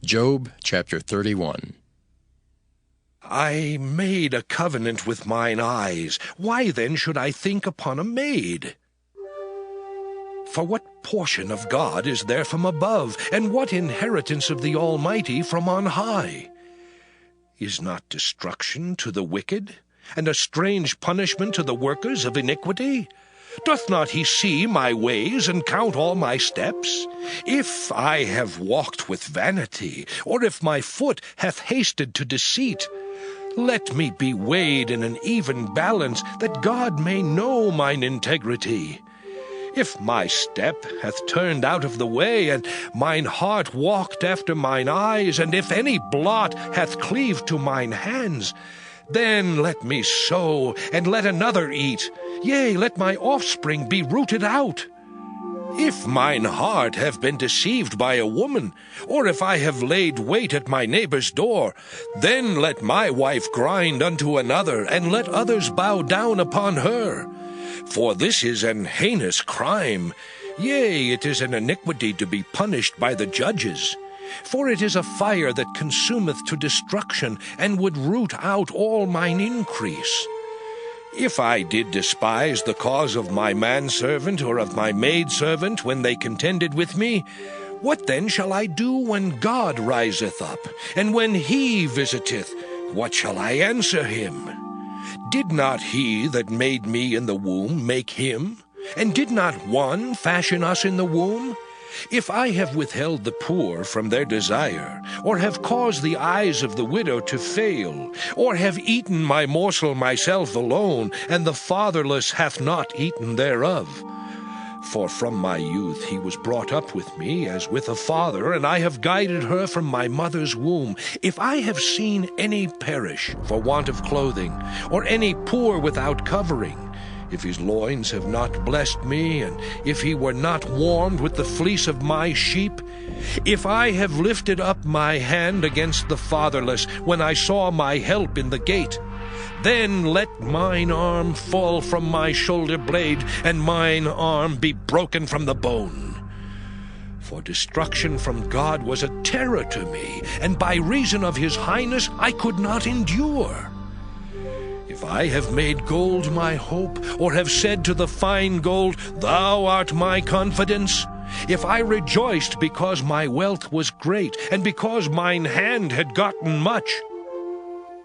Job chapter 31. I made a covenant with mine eyes. Why then should I think upon a maid? For what portion of God is there from above, and what inheritance of the Almighty from on high? Is not destruction to the wicked, and a strange punishment to the workers of iniquity? Doth not he see my ways, and count all my steps? If I have walked with vanity, or if my foot hath hasted to deceit, let me be weighed in an even balance, that God may know mine integrity. If my step hath turned out of the way, and mine heart walked after mine eyes, and if any blot hath cleaved to mine hands, then let me sow, and let another eat. Yea, let my offspring be rooted out. If mine heart have been deceived by a woman, or if I have laid wait at my neighbor's door, then let my wife grind unto another, and let others bow down upon her. For this is an heinous crime. Yea, it is an iniquity to be punished by the judges. For it is a fire that consumeth to destruction, and would root out all mine increase. If I did despise the cause of my manservant or of my maidservant when they contended with me, what then shall I do when God riseth up, and when he visiteth? What shall I answer him? Did not he that made me in the womb make him? And did not one fashion us in the womb? If I have withheld the poor from their desire, or have caused the eyes of the widow to fail, or have eaten my morsel myself alone, and the fatherless hath not eaten thereof. For from my youth he was brought up with me as with a father, and I have guided her from my mother's womb. If I have seen any perish for want of clothing, or any poor without covering, if his loins have not blessed me, and if he were not warmed with the fleece of my sheep, if I have lifted up my hand against the fatherless, when I saw my help in the gate, then let mine arm fall from my shoulder blade, and mine arm be broken from the bone. For destruction from God was a terror to me, and by reason of his highness I could not endure. If I have made gold my hope, or have said to the fine gold, Thou art my confidence, if I rejoiced because my wealth was great, and because mine hand had gotten much,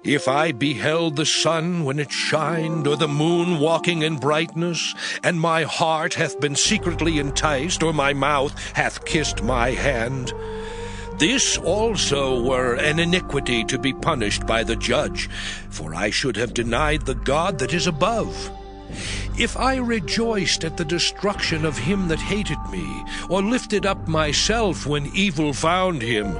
if I beheld the sun when it shined, or the moon walking in brightness, and my heart hath been secretly enticed, or my mouth hath kissed my hand, this also were an iniquity to be punished by the judge, for I should have denied the God that is above. If I rejoiced at the destruction of him that hated me, or lifted up myself when evil found him,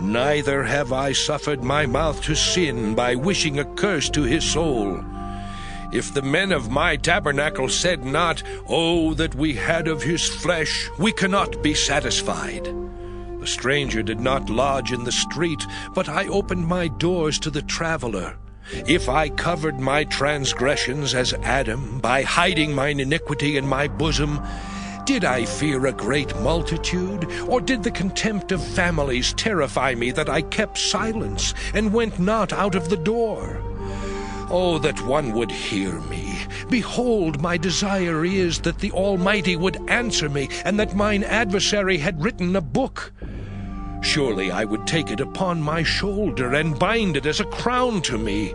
neither have I suffered my mouth to sin by wishing a curse to his soul. If the men of my tabernacle said not, Oh, that we had of his flesh, we cannot be satisfied. The stranger did not lodge in the street, but I opened my doors to the traveler. If I covered my transgressions as Adam, by hiding mine iniquity in my bosom, did I fear a great multitude, or did the contempt of families terrify me that I kept silence, and went not out of the door? Oh, that one would hear me! Behold, my desire is that the Almighty would answer me, and that mine adversary had written a book. Surely I would take it upon my shoulder, and bind it as a crown to me.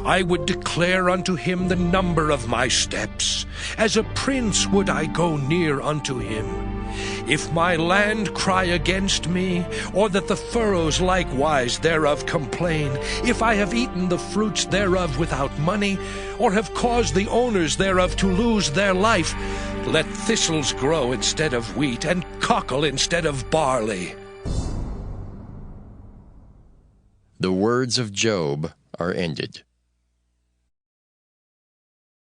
I would declare unto him the number of my steps. As a prince would I go near unto him. If my land cry against me, or that the furrows likewise thereof complain, if I have eaten the fruits thereof without money, or have caused the owners thereof to lose their life, let thistles grow instead of wheat, and cockle instead of barley. The words of Job are ended.